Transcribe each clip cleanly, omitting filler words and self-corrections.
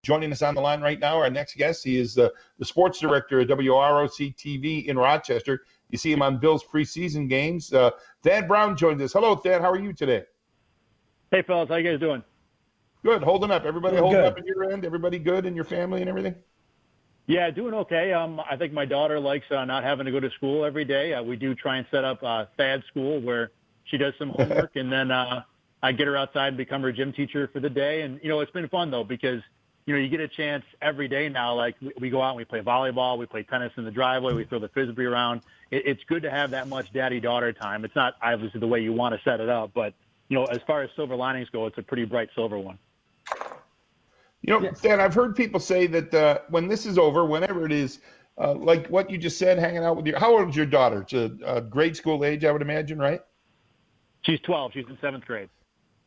joining us on the line right now. Our next guest, he is the sports director at WROC-TV in Rochester. You see him on Bill's preseason games. Thad Brown joins us. Hello, Thad. How are you today? Hey, fellas. How you guys doing? Good. Holding up. Everybody doing holding good. up at your end? Everybody good in your family and everything? Yeah, doing okay. I think my daughter likes not having to go to school every day. We do try and set up Thad school where she does some homework, and then I get her outside and become her gym teacher for the day. And, it's been fun, though, because, you get a chance every day now. Like, we go out and we play volleyball, we play tennis in the driveway, we throw the Frisbee around. It's good to have that much daddy-daughter time. It's not obviously the way you want to set it up, but, as far as silver linings go, it's a pretty bright silver one. Thad, I've heard people say that when this is over, whenever it is, like what you just said, hanging out with how old is your daughter? It's a grade school age, I would imagine, right? She's 12. She's in 7th grade.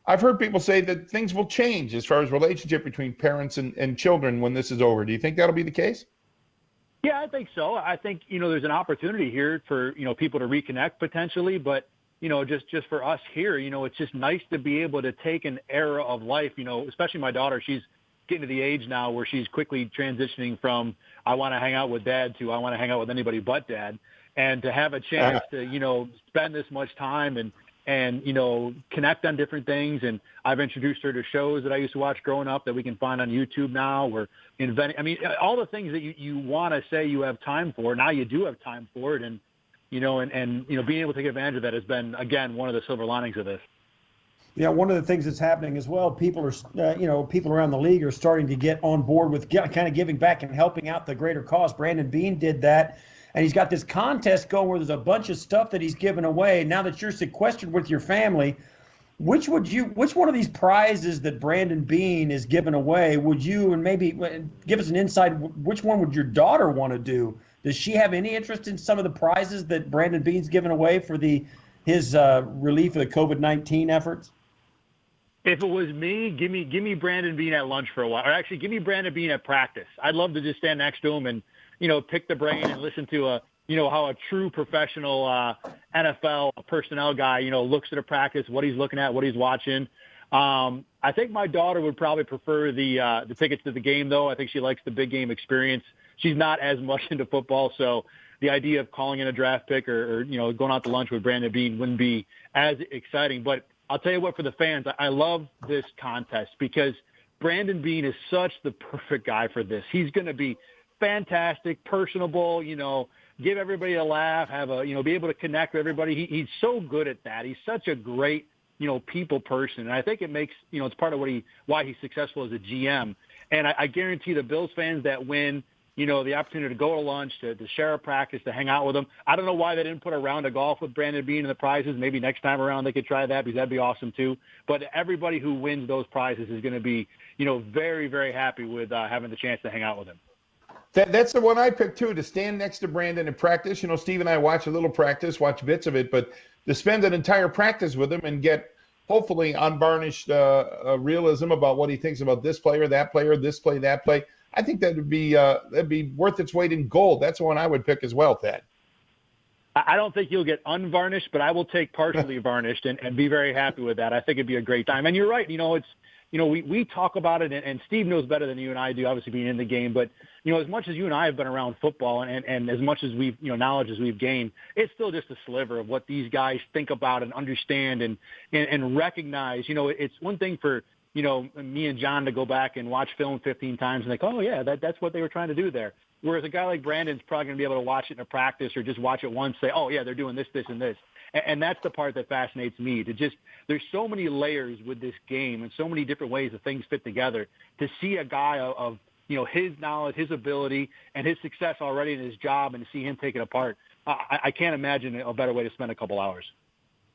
I've heard people say that things will change as far as relationship between parents and children when this is over. Do you think that'll be the case? Yeah, I think so. I think, there's an opportunity here for, people to reconnect potentially, but, just for us here, it's just nice to be able to take an era of life, especially my daughter. She's getting to the age now where she's quickly transitioning from I want to hang out with dad to I want to hang out with anybody but dad. And to have a chance to, spend this much time and connect on different things. And I've introduced her to shows that I used to watch growing up that we can find on YouTube now. We're inventing, all the things that you want to say you have time for, now you do have time for it. And, being able to take advantage of that has been, again, one of the silver linings of this. Yeah, one of the things that's happening as well, people are, people around the league are starting to get on board with kind of giving back and helping out the greater cause. Brandon Beane did that, and he's got this contest going where there's a bunch of stuff that he's giving away. Now that you're sequestered with your family, which one of these prizes that Brandon Beane is giving away would you, and maybe give us an insight, which one would your daughter want to do? Does she have any interest in some of the prizes that Brandon Beane's giving away for his relief of the COVID-19 efforts? If it was me, give me Brandon Beane at lunch for a while. Or actually, give me Brandon Beane at practice. I'd love to just stand next to him and, pick the brain and listen to how a true professional NFL personnel guy, looks at a practice, what he's looking at, what he's watching. I think my daughter would probably prefer the tickets to the game, though. I think she likes the big game experience. She's not as much into football, so the idea of calling in a draft pick or going out to lunch with Brandon Beane wouldn't be as exciting. But I'll tell you what, for the fans, I love this contest because Brandon Beane is such the perfect guy for this. He's going to be fantastic, personable, give everybody a laugh, be able to connect with everybody. He's so good at that. He's such a great, people person. And I think it makes, it's part of why he's successful as a GM. And I guarantee the Bills fans that win, the opportunity to go to lunch, to share a practice, to hang out with them. I don't know why they didn't put a round of golf with Brandon Beane in the prizes. Maybe next time around they could try that because that'd be awesome too. But everybody who wins those prizes is going to be, very, very happy with having the chance to hang out with him. That's the one I picked too, to stand next to Brandon in practice. Steve and I watch a little practice, watch bits of it, but to spend an entire practice with him and get hopefully unvarnished realism about what he thinks about this player, this play, that play. I think that'd be worth its weight in gold. That's the one I would pick as well, Thad. I don't think you'll get unvarnished, but I will take partially varnished and be very happy with that. I think it'd be a great time. And you're right. We talk about it, and Steve knows better than you and I do, obviously being in the game. But, as much as you and I have been around football and as much as we've, knowledge as we've gained, it's still just a sliver of what these guys think about and understand and recognize. It's one thing for, me and John to go back and watch film 15 times and like, oh, yeah, that's what they were trying to do there. Whereas a guy like Brandon's probably going to be able to watch it in a practice or just watch it once, say, oh, yeah, they're doing this, this, and this. And that's the part that fascinates me. There's so many layers with this game and so many different ways that things fit together. To see a guy of his knowledge, his ability, and his success already in his job and to see him take it apart, I can't imagine a better way to spend a couple hours.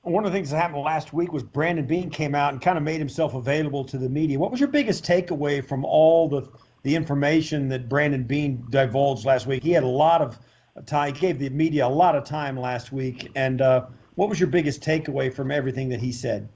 One of the things that happened last week was Brandon Beane came out and kind of made himself available to the media. What was your biggest takeaway from all the information that Brandon Beane divulged last week? He had a lot of time. He gave the media a lot of time last week. And what was your biggest takeaway from everything that he said?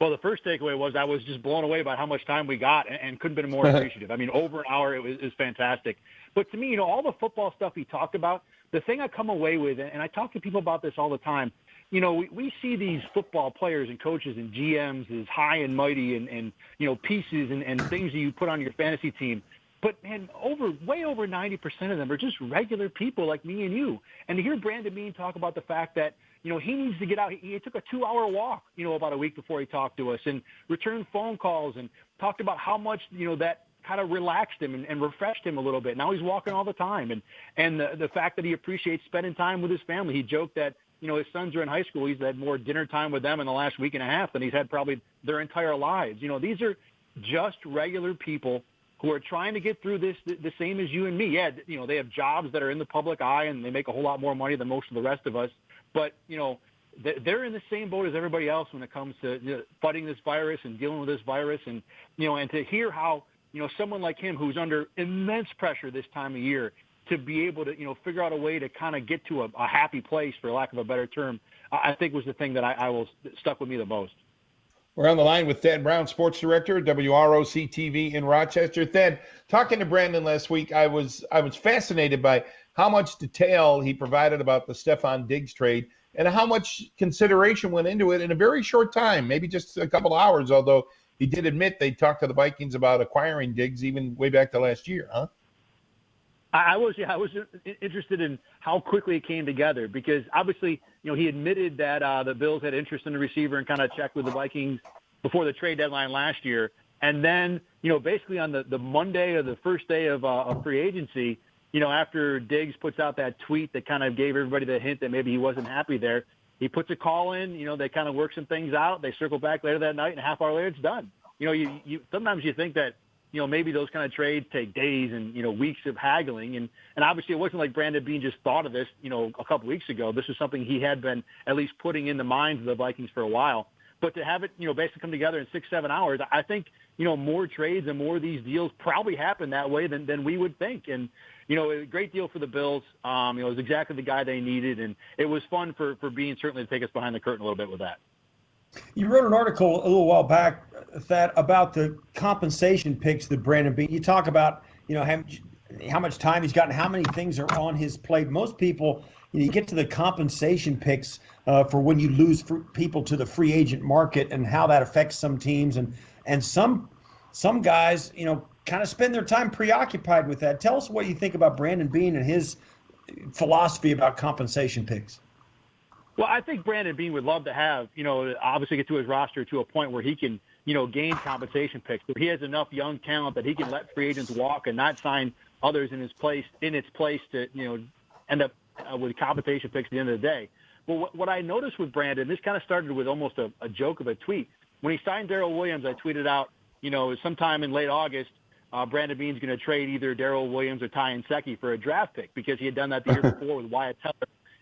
Well, the first takeaway was I was just blown away by how much time we got and couldn't have been more appreciative. Over an hour, it was fantastic. But to me, all the football stuff he talked about, the thing I come away with, and I talk to people about this all the time, we see these football players and coaches and GMs as high and mighty and pieces and things that you put on your fantasy team. But, man, way over 90% of them are just regular people like me and you. And to hear Brandon Beane talk about the fact that, he needs to get out. He took a 2-hour walk, about a week before he talked to us and returned phone calls and talked about how much, that kind of relaxed him and refreshed him a little bit. Now he's walking all the time. And the fact that he appreciates spending time with his family. He joked that, his sons are in high school. He's had more dinner time with them in the last week and a half than he's had probably their entire lives. These are just regular people who are trying to get through this the same as you and me. Yeah, they have jobs that are in the public eye and they make a whole lot more money than most of the rest of us. But, they're in the same boat as everybody else when it comes to fighting this virus and dealing with this virus. And, and to hear how, someone like him who's under immense pressure this time of year to be able to, figure out a way to kind of get to a happy place, for lack of a better term, I think was the thing that I will stuck with me the most. We're on the line with Thad Brown, sports director, WROC-TV in Rochester. Thad, talking to Brandon last week, I was fascinated by how much detail he provided about the Stephon Diggs trade and how much consideration went into it in a very short time, maybe just a couple hours, although he did admit they talked to the Vikings about acquiring Diggs even way back to last year, huh? I was interested in how quickly it came together because obviously, he admitted that the Bills had interest in the receiver and kind of checked with the Vikings before the trade deadline last year. And then, basically on the Monday of the first day of free agency, after Diggs puts out that tweet that kind of gave everybody the hint that maybe he wasn't happy there, he puts a call in, they kind of work some things out. They circle back later that night and a half hour later it's done. You sometimes you think that, maybe those kind of trades take days and, weeks of haggling. And obviously it wasn't like Brandon Beane just thought of this, a couple weeks ago. This was something he had been at least putting in the minds of the Vikings for a while. But to have it, basically come together in 6-7 hours, I think, more trades and more of these deals probably happen that way than we would think. And, a great deal for the Bills. It was exactly the guy they needed. And it was fun for Beane certainly to take us behind the curtain a little bit with that. You wrote an article a little while back, Thad, about the compensation picks that Brandon Beane. You talk about, how much time he's gotten, how many things are on his plate. Most people, you get to the compensation picks for when you lose people to the free agent market and how that affects some teams. And some guys, kind of spend their time preoccupied with that. Tell us what you think about Brandon Beane and his philosophy about compensation picks. Well, I think Brandon Beane would love to have, obviously get to his roster to a point where he can, gain compensation picks. But he has enough young talent that he can let free agents walk and not sign others in its place to, end up with compensation picks at the end of the day. But what I noticed with Brandon, this kind of started with almost a joke of a tweet. When he signed Darrell Williams, I tweeted out, sometime in late August, Brandon Beane's going to trade either Darrell Williams or Ty Nsekhe for a draft pick because he had done that the year before with Wyatt Teller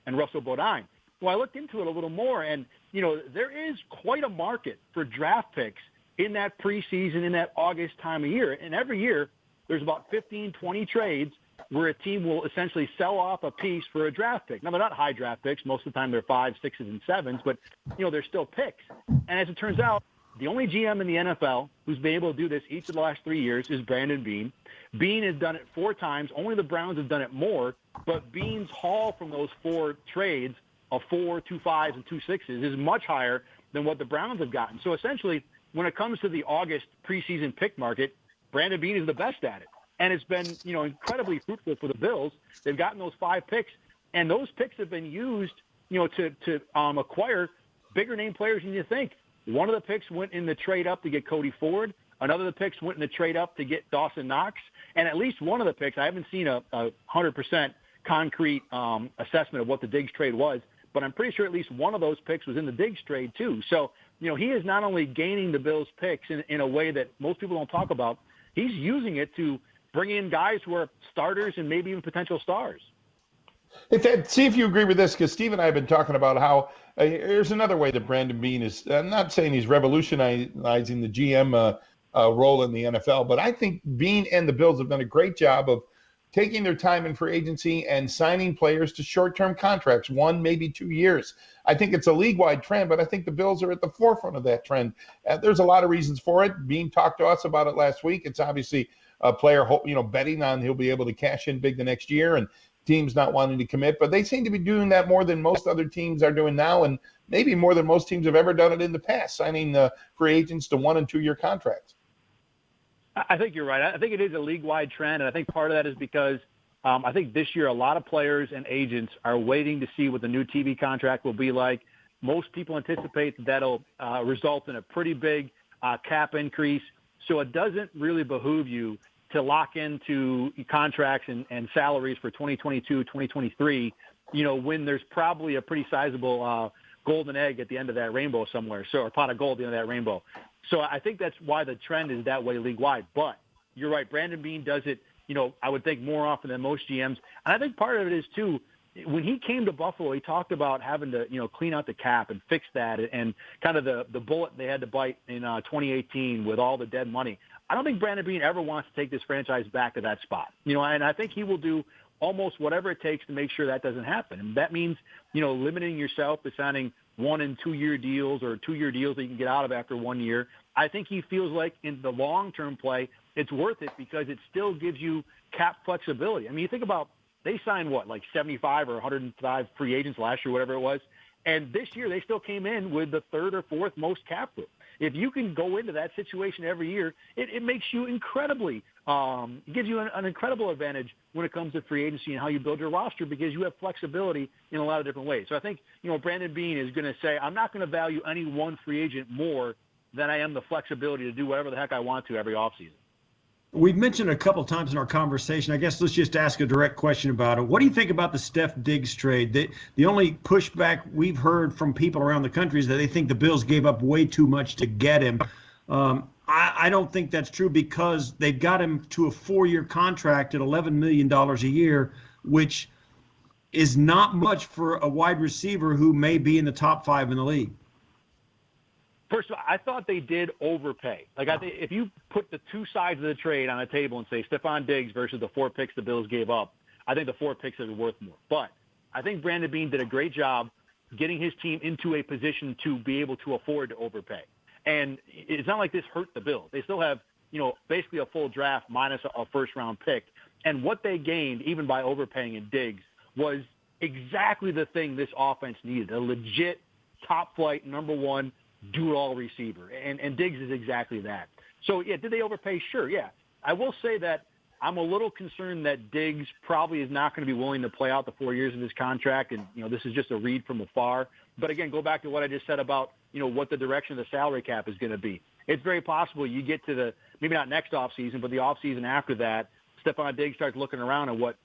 and Russell Bodine. Well, I looked into it a little more, and, there is quite a market for draft picks in that preseason, in that August time of year. And every year, there's about 15, 20 trades where a team will essentially sell off a piece for a draft pick. Now, they're not high draft picks. Most of the time, they're 5s, 6s, and 7s, but, they're still picks. And as it turns out, the only GM in the NFL who's been able to do this each of the last 3 years is Brandon Beane. Beane has done it 4 times. Only the Browns have done it more, but Beane's haul from those 4 trades of 4, 2 5s, and 2 6s is much higher than what the Browns have gotten. So essentially, when it comes to the August preseason pick market, Brandon Beane is the best at it. And it's been, incredibly fruitful for the Bills. They've gotten those 5 picks, and those picks have been used, to acquire bigger name players than you think. One of the picks went in the trade up to get Cody Ford. Another of the picks went in the trade up to get Dawson Knox. And at least one of the picks, I haven't seen a 100% concrete assessment of what the Diggs trade was, but I'm pretty sure at least one of those picks was in the Diggs trade too. So, he is not only gaining the Bills picks in a way that most people don't talk about, he's using it to bring in guys who are starters and maybe even potential stars. See if you agree with this, because Steve and I have been talking about how here's another way that Brandon Beane is, I'm not saying he's revolutionizing the GM role in the NFL, but I think Beane and the Bills have done a great job of taking their time in free agency and signing players to short-term contracts, 1, maybe 2 years. I think it's a league-wide trend, but I think the Bills are at the forefront of that trend. There's a lot of reasons for it. Beane talked to us about it last week. It's obviously a player, betting on he'll be able to cash in big the next year and teams not wanting to commit. But they seem to be doing that more than most other teams are doing now, and maybe more than most teams have ever done it in the past, signing free agents to 1- and 2-year contracts. I think you're right. I think it is a league-wide trend, and I think part of that is because I think this year a lot of players and agents are waiting to see what the new TV contract will be like. Most people anticipate that'll result in a pretty big cap increase, so it doesn't really behoove you to lock into contracts and salaries for 2022, 2023, when there's probably a pretty sizable golden egg at the end of that rainbow somewhere, or pot of gold at the end of that rainbow. So I think that's why the trend is that way league-wide. But you're right, Brandon Beane does it, I would think more often than most GMs. And I think part of it is, too, when he came to Buffalo, he talked about having to, clean out the cap and fix that and kind of the bullet they had to bite in 2018 with all the dead money. I don't think Brandon Beane ever wants to take this franchise back to that spot. And I think he will do almost whatever it takes to make sure that doesn't happen. And that means, limiting yourself to signing 1- and 2-year deals or 2-year deals that you can get out of after 1 year. I think he feels like in the long-term play, it's worth it because it still gives you cap flexibility. I mean, you think about they signed like 75 or 105 free agents last year, whatever it was. And this year they still came in with the 3rd or 4th most cap room. If you can go into that situation every year, it makes you incredibly it gives you an incredible advantage when it comes to free agency and how you build your roster because you have flexibility in a lot of different ways. So I think, Brandon Beane is going to say, I'm not going to value any one free agent more than I am the flexibility to do whatever the heck I want to every offseason. We've mentioned a couple times in our conversation, I guess let's just ask a direct question about it. What do you think about the Steph Diggs trade? The only pushback we've heard from people around the country is that they think the Bills gave up way too much to get him. I don't think that's true because they've got him to a 4-year contract at $11 million a year, which is not much for a wide receiver who may be in the top 5 in the league. First of all, I thought they did overpay. If you put the two sides of the trade on a table and say Stephon Diggs versus the 4 picks the Bills gave up, I think the 4 picks are worth more. But I think Brandon Beane did a great job getting his team into a position to be able to afford to overpay. And it's not like this hurt the Bills. They still have, basically a full draft minus a first-round pick. And what they gained, even by overpaying in Diggs, was exactly the thing this offense needed, a legit top-flight, number 1 do-it-all receiver. And Diggs is exactly that. So, yeah, did they overpay? Sure, yeah. I will say that I'm a little concerned that Diggs probably is not going to be willing to play out the 4 years of his contract, and, this is just a read from afar. But, again, go back to what I just said about, what the direction of the salary cap is going to be. It's very possible you get to maybe not next offseason, but the offseason after that, Stephon Diggs starts looking around at what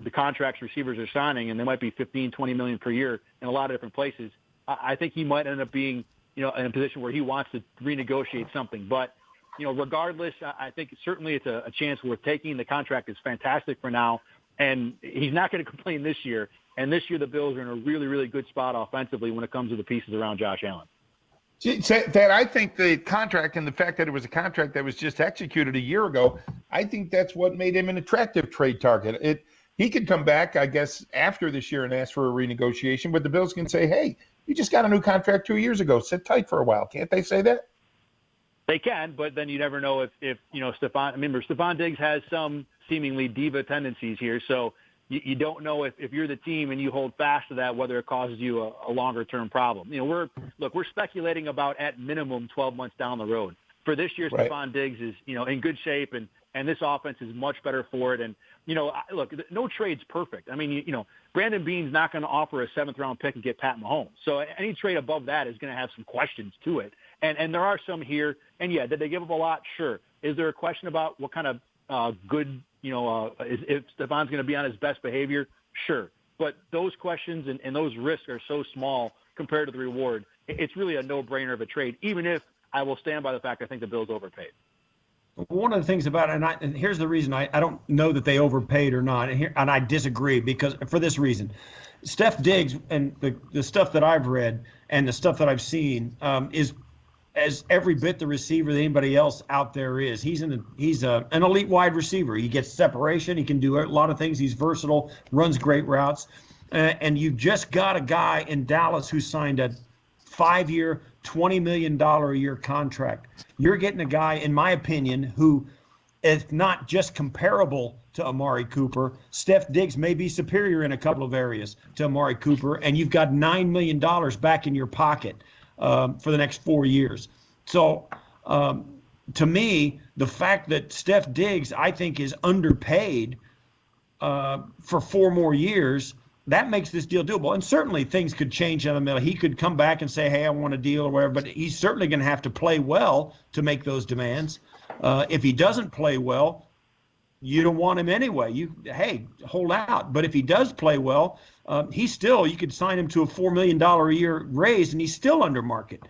the contracts receivers are signing, and they might be $15, $20 million per year in a lot of different places. I think he might end up being, in a position where he wants to renegotiate something. But, regardless, I think certainly it's a chance worth taking. The contract is fantastic for now, and he's not going to complain this year. And this year the Bills are in a really, really good spot offensively when it comes to the pieces around Josh Allen. That I think the contract and the fact that it was a contract that was just executed a year ago, I think that's what made him an attractive trade target. He could come back, I guess, after this year and ask for a renegotiation, but the Bills can say, hey, you just got a new contract 2 years ago. Sit tight for a while. Can't they say that? They can, but then you never know if Stephon Diggs has some seemingly diva tendencies here, so you don't know if you're the team and you hold fast to that, whether it causes you a longer-term problem. We're speculating about at minimum 12 months down the road. For this year, right. Stephon Diggs is, in good shape, and this offense is much better for it. And, look, no trade's perfect. I mean, Brandon Beane's not going to offer a 7th-round pick and get Pat Mahomes. So any trade above that is going to have some questions to it. And there are some here. And, yeah, did they give up a lot? Sure. Is there a question about what kind of good, if Stephon's going to be on his best behavior? Sure. But those questions and those risks are so small compared to the reward. It's really a no-brainer of a trade, even if I will stand by the fact I think the Bills overpaid. One of the things about it, and here's the reason I don't know that they overpaid or not, and I disagree because for this reason. Steph Diggs and the stuff that I've read and the stuff that I've seen is as every bit the receiver that anybody else out there is. He's an elite wide receiver. He gets separation. He can do a lot of things. He's versatile, runs great routes. And you've just got a guy in Dallas who signed a 5-year, $20 million a year contract. You're getting a guy, in my opinion, who if not just comparable to Amari Cooper, Steph Diggs may be superior in a couple of areas to Amari Cooper, and you've got $9 million back in your pocket for the next 4 years. So to me, the fact that Steph Diggs, I think, is underpaid for 4 more years, that makes this deal doable. And certainly things could change in the middle. He could come back and say, hey, I want a deal or whatever, but he's certainly going to have to play well to make those demands. If he doesn't play well, you don't want him anyway. Hey, hold out. But if he does play well, you could sign him to a $4 million a year raise, and he's still under market.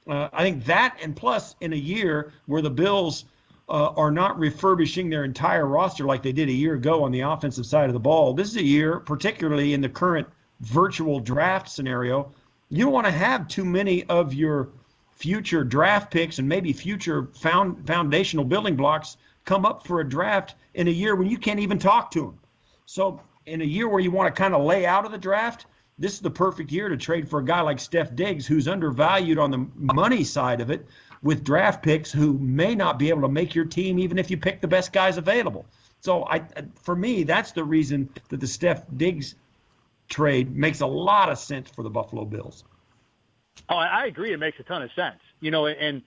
I think that, and plus in a year where the Bills are not refurbishing their entire roster like they did a year ago on the offensive side of the ball, this is a year, particularly in the current virtual draft scenario, you don't want to have too many of your future draft picks and maybe future foundational building blocks come up for a draft in a year when you can't even talk to them. So in a year where you want to kind of lay out of the draft, this is the perfect year to trade for a guy like Steph Diggs, who's undervalued on the money side of it, with draft picks who may not be able to make your team even if you pick the best guys available. So for me, that's the reason that the Steph Diggs trade makes a lot of sense for the Buffalo Bills. Oh, I agree. It makes a ton of sense. And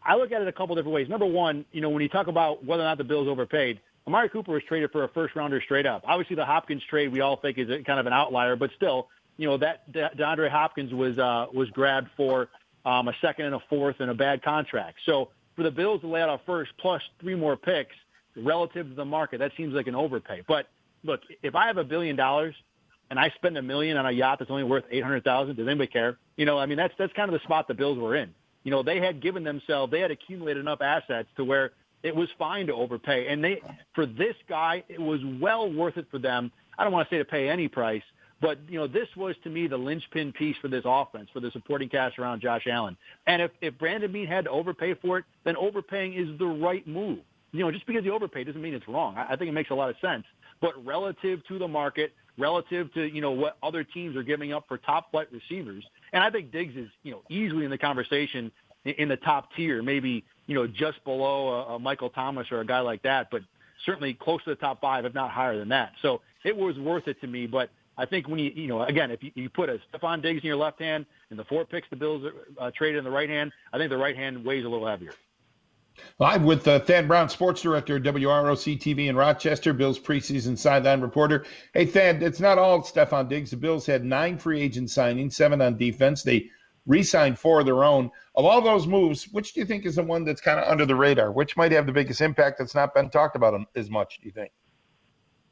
I look at it a couple different ways. Number one, when you talk about whether or not the Bills overpaid, Amari Cooper was traded for a first-rounder straight up. Obviously, the Hopkins trade we all think is kind of an outlier, but still, that DeAndre Hopkins was grabbed for a second and a fourth and a bad contract. So for the Bills to lay out a first plus 3 more picks relative to the market, that seems like an overpay. But look, if I have $1 billion and I spend $1 million on a yacht that's only worth $800,000, does anybody care? That's kind of the spot the Bills were in. They had given themselves, they had accumulated enough assets to where it was fine to overpay. And for this guy, it was well worth it for them. I don't want to say to pay any price, but, this was, to me, the linchpin piece for this offense, for the supporting cast around Josh Allen. And if Brandon Beane had to overpay for it, then overpaying is the right move. Just because you overpay doesn't mean it's wrong. I think it makes a lot of sense. But relative to the market, relative to, what other teams are giving up for top-flight receivers, and I think Diggs is, easily in the conversation in the top tier, maybe, just below a Michael Thomas or a guy like that, but certainly close to the top 5, if not higher than that. So it was worth it to me. But I think when again, if you put a Stephon Diggs in your left hand and the 4 picks the Bills traded in the right hand, I think the right hand weighs a little heavier. Live with Thad Brown, sports director at WROC-TV in Rochester, Bills preseason sideline reporter. Hey, Thad, it's not all Stephon Diggs. The Bills had 9 free agent signings, 7 on defense. They re-signed 4 of their own. Of all those moves, which do you think is the one that's kind of under the radar? Which might have the biggest impact that's not been talked about as much, do you think?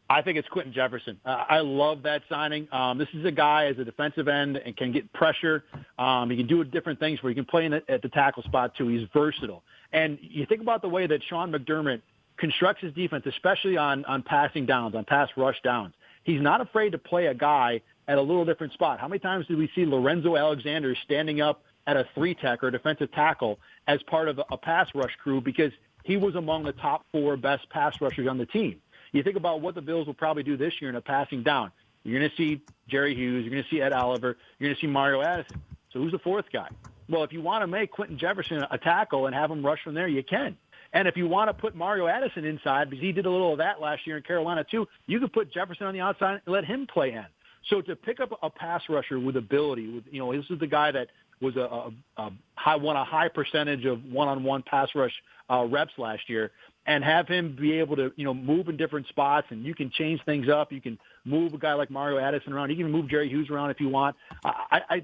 I think it's Quentin Jefferson. I love that signing. This is a guy as a defensive end and can get pressure. He can do different things where he can play at the tackle spot too. He's versatile. And you think about the way that Sean McDermott constructs his defense, especially on passing downs, on pass rush downs. He's not afraid to play a guy at a little different spot. How many times did we see Lorenzo Alexander standing up at a 3-tech or a defensive tackle as part of a pass rush crew because he was among the top 4 best pass rushers on the team? You think about what the Bills will probably do this year in a passing down. You're going to see Jerry Hughes. You're going to see Ed Oliver. You're going to see Mario Addison. So who's the 4th guy? Well, if you want to make Quentin Jefferson a tackle and have him rush from there, you can. And if you want to put Mario Addison inside, because he did a little of that last year in Carolina too, you could put Jefferson on the outside and let him play in. So to pick up a pass rusher with ability, this is the guy that was won a high percentage of one-on-one pass rush reps last year, and have him be able to, move in different spots, and you can change things up. You can move a guy like Mario Addison around. You can move Jerry Hughes around if you want.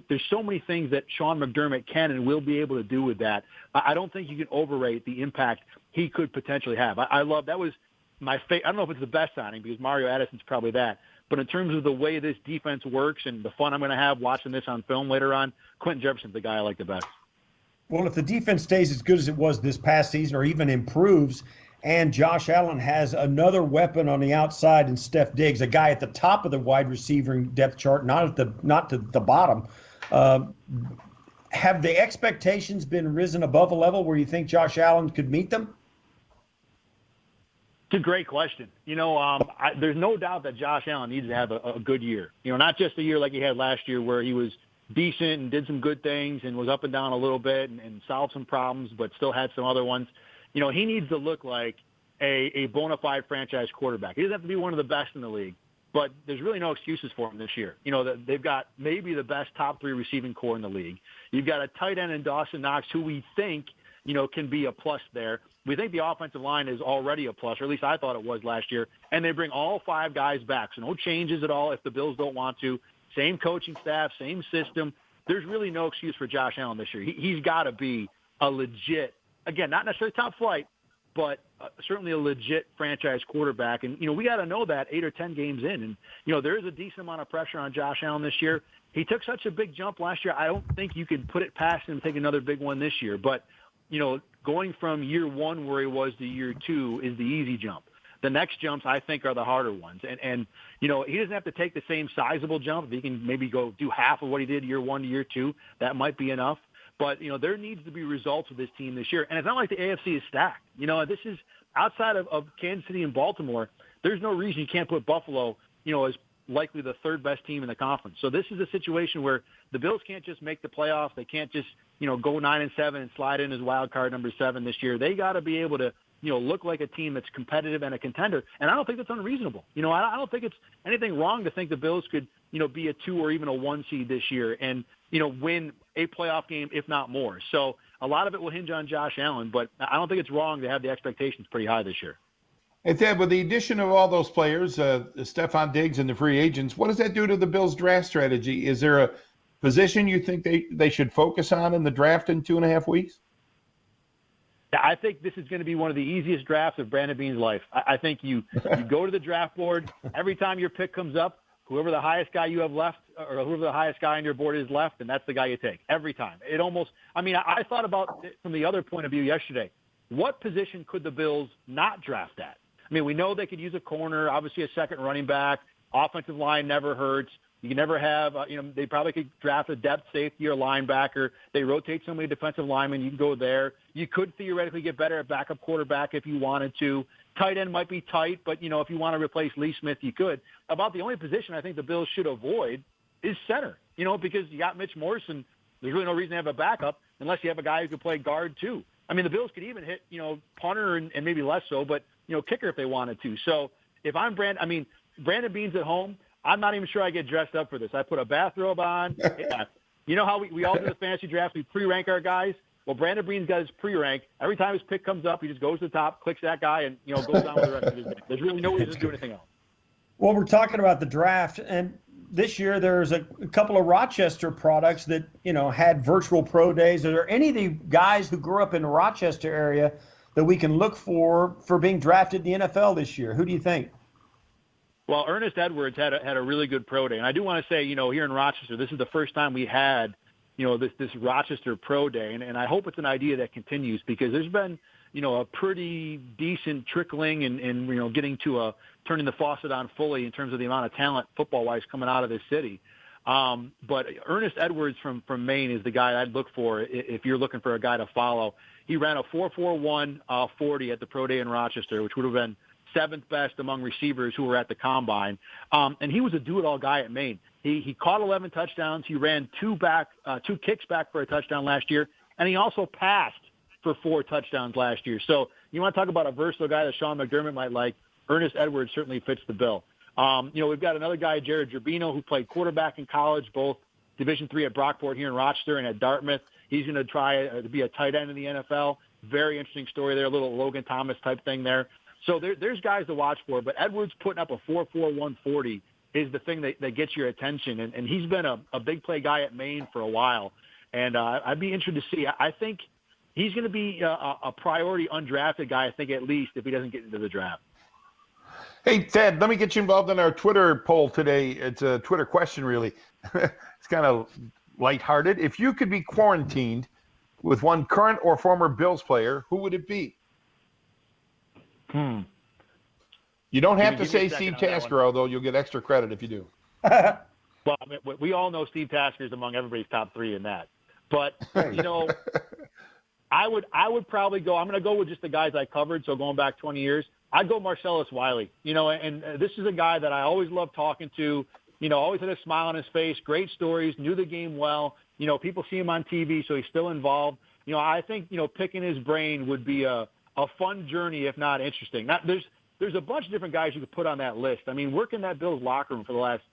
There's so many things that Sean McDermott can and will be able to do with that. I don't think you can overrate the impact he could potentially have. I love that was my favorite. I don't know if it's the best signing because Mario Addison's probably that. But in terms of the way this defense works and the fun I'm going to have watching this on film later on, Quentin Jefferson's the guy I like the best. Well, if the defense stays as good as it was this past season or even improves, and Josh Allen has another weapon on the outside in Steph Diggs, a guy at the top of the wide receiver depth chart, not to the bottom, have the expectations been risen above a level where you think Josh Allen could meet them? It's a great question. There's no doubt that Josh Allen needs to have a good year. Not just a year like he had last year where he was decent and did some good things and was up and down a little bit and solved some problems, but still had some other ones. He needs to look like a bona fide franchise quarterback. He doesn't have to be one of the best in the league, but there's really no excuses for him this year. They've got maybe the best top 3 receiving core in the league. You've got a tight end in Dawson Knox who we think, can be a plus there. We think the offensive line is already a plus, or at least I thought it was last year. And they bring all 5 guys back, so no changes at all if the Bills don't want to. Same coaching staff, same system. There's really no excuse for Josh Allen this year. He's got to be a legit, again, not necessarily top flight, but certainly a legit franchise quarterback. And, we got to know that 8 or 10 games in. And, there is a decent amount of pressure on Josh Allen this year. He took such a big jump last year. I don't think you can put it past him to take another big one this year. But, going from year 1 where he was to year 2 is the easy jump. The next jumps, I think, are the harder ones. And he doesn't have to take the same sizable jump. If he can maybe go do half of what he did year 1 to year 2, that might be enough. But, there needs to be results with this team this year. And it's not like the AFC is stacked. This is outside of Kansas City and Baltimore. There's no reason you can't put Buffalo, as likely the 3rd best team in the conference. So this is a situation where the Bills can't just make the playoffs. They can't just, go 9-7 and slide in as wild card number 7 this year. They got to be able to, look like a team that's competitive and a contender. And I don't think that's unreasonable. I don't think it's anything wrong to think the Bills could, be a 2 or even a 1 seed this year and, win a playoff game, if not more. So a lot of it will hinge on Josh Allen, but I don't think it's wrong to have the expectations pretty high this year. Hey, Ted, with the addition of all those players, Stephon Diggs and the free agents, what does that do to the Bills' draft strategy? Is there a position you think they should focus on in the draft in 2.5 weeks? I think this is going to be one of the easiest drafts of Brandon Beane's life. I think you go to the draft board. Every time your pick comes up, whoever the highest guy you have left or whoever the highest guy on your board is left, and that's the guy you take every time. I thought about it from the other point of view yesterday. What position could the Bills not draft at? We know they could use a corner, obviously a second running back. Offensive line never hurts. You can never have, they probably could draft a depth safety or linebacker. They rotate so many defensive linemen. You can go there. You could theoretically get better at backup quarterback if you wanted to. Tight end might be tight, but, if you want to replace Lee Smith, you could. About the only position I think the Bills should avoid is center, because you got Mitch Morrison. There's really no reason to have a backup unless you have a guy who can play guard too. The Bills could even hit, punter and maybe less so, but, kicker if they wanted to. So if I'm Brandon Beane's at home, I'm not even sure I get dressed up for this. I put a bathrobe on. You know how we all do the fantasy draft? We pre-rank our guys. Well, Brandon Beane's got his pre-rank. Every time his pick comes up, he just goes to the top, clicks that guy, and, goes on with the rest of his day. There's really no reason to do anything else. Well, we're talking about the draft, and this year there's a couple of Rochester products that, had virtual pro days. Are there any of the guys who grew up in the Rochester area that we can look for being drafted in the NFL this year? Who do you think? Well, Ernest Edwards had a really good pro day. And I do want to say, here in Rochester, this is the first time we had, this Rochester pro day. And I hope it's an idea that continues because there's been, a pretty decent trickling and getting to turning the faucet on fully in terms of the amount of talent football-wise coming out of this city. But Ernest Edwards from Maine is the guy I'd look for if you're looking for a guy to follow. He ran a 4.41 40 at the pro day in Rochester, which would have been 7th best among receivers who were at the combine. And he was a do-it-all guy at Maine. He caught 11 touchdowns. He ran two kicks back for a touchdown last year. And he also passed for 4 touchdowns last year. So you want to talk about a versatile guy that Sean McDermott might like. Ernest Edwards certainly fits the bill. We've got another guy, Jared Gerbino, who played quarterback in college, both Division III at Brockport here in Rochester and at Dartmouth. He's going to try to be a tight end in the NFL. Very interesting story there, a little Logan Thomas type thing there. So there's guys to watch for, but Edwards putting up a 4.41 40 is the thing that gets your attention, and he's been a big play guy at Maine for a while, and I'd be interested to see. I think he's going to be a priority undrafted guy, I think at least, if he doesn't get into the draft. Hey, Ted, let me get you involved in our Twitter poll today. It's a Twitter question, really. It's kind of lighthearted. If you could be quarantined with one current or former Bills player, who would it be? You don't have to say Steve Tasker, although you'll get extra credit if you do. Well, we all know Steve Tasker is among everybody's top 3 in that. But, I would probably go – I'm going to go with just the guys I covered, so going back 20 years. I'd go Marcellus Wiley. And this is a guy that I always loved talking to, always had a smile on his face, great stories, knew the game well. People see him on TV, so he's still involved. I think, picking his brain would be a a fun journey, if not interesting. There's a bunch of different guys you could put on that list. I mean, working that Bills locker room for the last,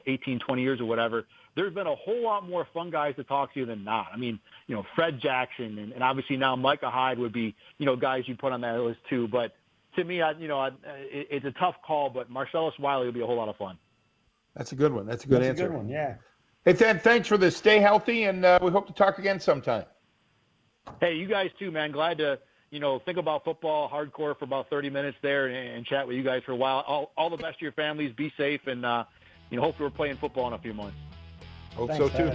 18, 20 years or whatever, there's been a whole lot more fun guys to talk to than not. I mean, Fred Jackson and obviously now Micah Hyde would be, guys you put on that list too. But to me, it's a tough call, but Marcellus Wiley would be a whole lot of fun. That's a good one. That's a good answer. A good one, yeah. Hey, Ted, thanks for this. Stay healthy, and we hope to talk again sometime. Hey, you guys too, man. Glad to, think about football hardcore for about 30 minutes there and chat with you guys for a while. All the best to your families. Be safe, and hopefully we're playing football in a few months. Hope so, too.